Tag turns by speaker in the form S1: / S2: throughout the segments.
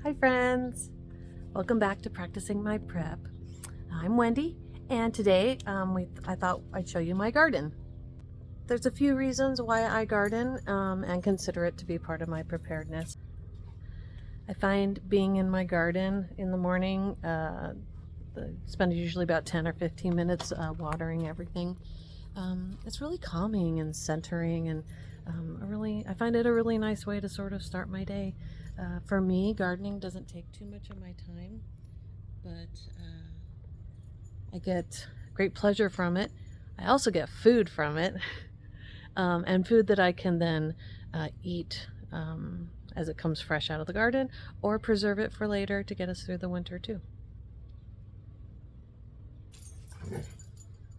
S1: Hi friends! Welcome back to Practicing My Prep. I'm Wendy, and today I thought I'd show you my garden. There's a few reasons why I garden and consider it to be part of my preparedness. I find being in my garden in the morning, spend usually about 10 or 15 minutes watering everything. It's really calming and centering, and I find it a really nice way to sort of start my day. For me, gardening doesn't take too much of my time, but I get great pleasure from it. I also get food from it, and food that I can then eat as it comes fresh out of the garden, or preserve it for later to get us through the winter too.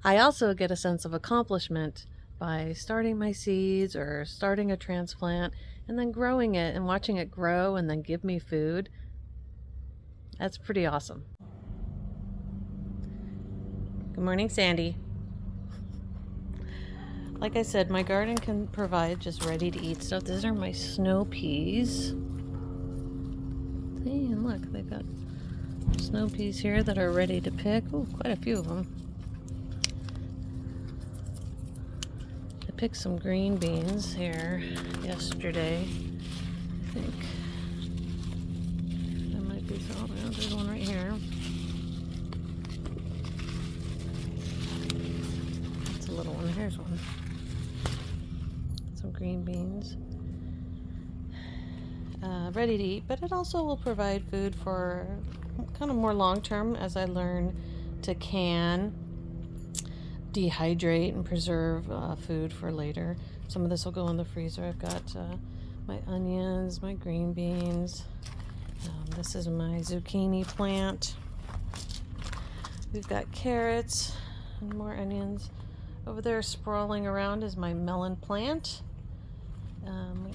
S1: I also get a sense of accomplishment by starting my seeds or starting a transplant and then growing it and watching it grow and then give me food. That's pretty awesome. Good morning, Sandy. Like I said, my garden can provide just ready to eat stuff. These are my snow peas. See, and look, they've got snow peas here that are ready to pick. Oh, quite a few of them. I picked some green beans here yesterday. I think there might be some. Oh, there's one right here. That's a little one. Here's one. Some green beans. Ready to eat, but it also will provide food for kind of more long term as I learn to can, dehydrate, and preserve food for later. Some of this will go in the freezer. I've got my onions, my green beans. This is my zucchini plant. We've got carrots and more onions. Over there sprawling around is my melon plant.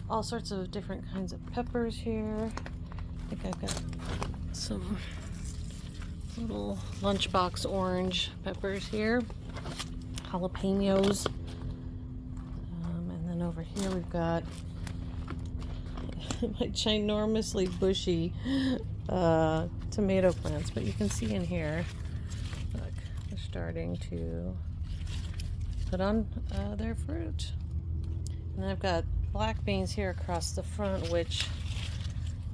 S1: All sorts of different kinds of peppers here. I think I've got some little lunchbox orange peppers here. Jalapenos. And then over here we've got my ginormously bushy tomato plants. But you can see in here, look, they're starting to put on their fruit. And then I've got black beans here across the front, which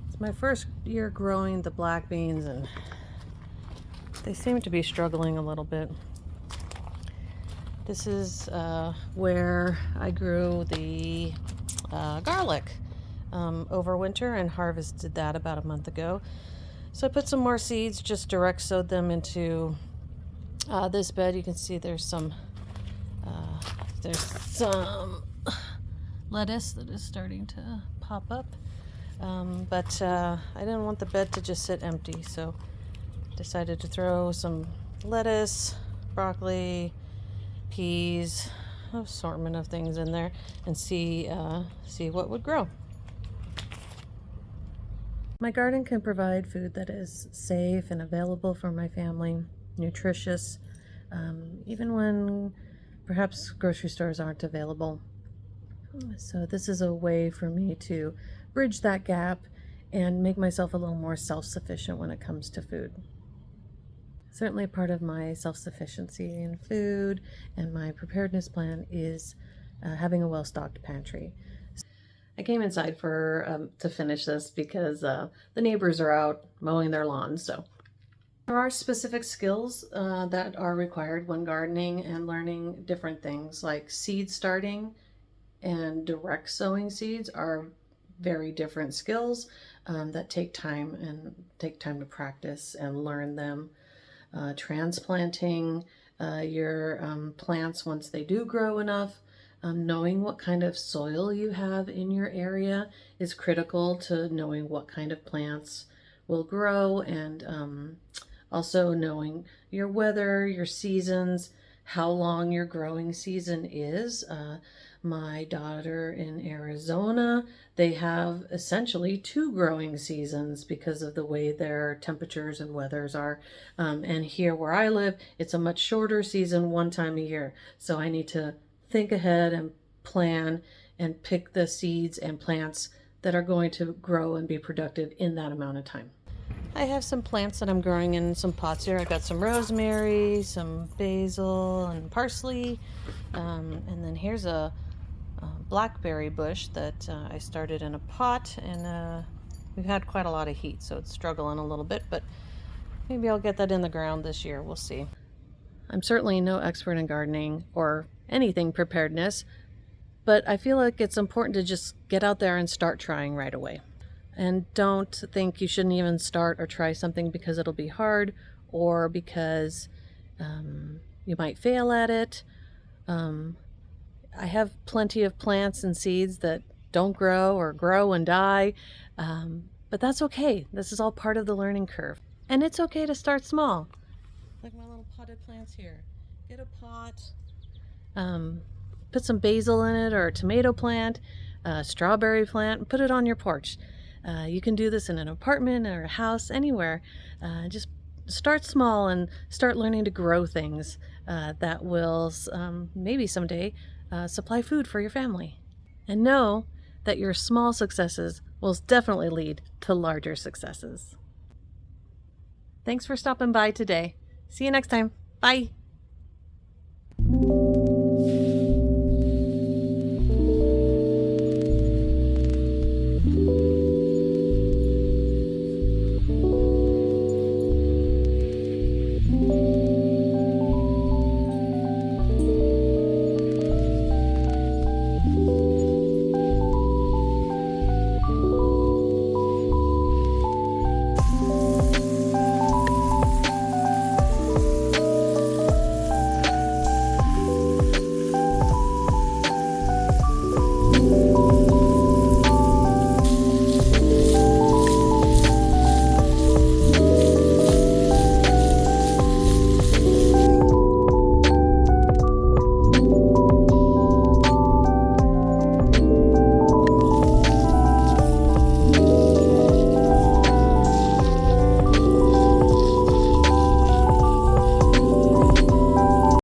S1: it's my first year growing the black beans, and they seem to be struggling a little bit. This is where I grew the garlic over winter and harvested that about a month ago. So I put some more seeds, just direct sowed them into this bed. You can see there's some lettuce that is starting to pop up, but I didn't want the bed to just sit empty, so decided to throw some lettuce, broccoli, peas, an assortment of things in there, and see what would grow. My garden can provide food that is safe and available for my family, nutritious, even when perhaps grocery stores aren't available. So this is a way for me to bridge that gap and make myself a little more self-sufficient when it comes to food. Certainly part of my self-sufficiency in food and my preparedness plan is having a well-stocked pantry. I came inside to finish this because the neighbors are out mowing their lawns. So there are specific skills that are required when gardening and learning different things, like seed starting and direct sowing seeds are very different skills that take time to practice and learn them. Transplanting your plants once they do grow enough, knowing what kind of soil you have in your area is critical to knowing what kind of plants will grow, and also knowing your weather, your seasons, how long your growing season is. My daughter in Arizona, they have essentially 2 growing seasons because of the way their temperatures and weathers are. And here where I live, it's a much shorter season, one time a year. So I need to think ahead and plan and pick the seeds and plants that are going to grow and be productive in that amount of time. I have some plants that I'm growing in some pots here. I got some rosemary, some basil, and parsley. And then here's a blackberry bush that I started in a pot, and we've had quite a lot of heat, so it's struggling a little bit, but maybe I'll get that in the ground this year. We'll see. I'm certainly no expert in gardening or anything preparedness, but I feel like it's important to just get out there and start trying right away. And don't think you shouldn't even start or try something because it'll be hard or because you might fail at it. I have plenty of plants and seeds that don't grow or grow and die, but that's okay. This is all part of the learning curve. And it's okay to start small. Like my little potted plants here. Get a pot, put some basil in it, or a tomato plant, a strawberry plant, and put it on your porch. You can do this in an apartment or a house, anywhere. Just start small and start learning to grow things that will maybe someday supply food for your family. And know that your small successes will definitely lead to larger successes. Thanks for stopping by today. See you next time. Bye.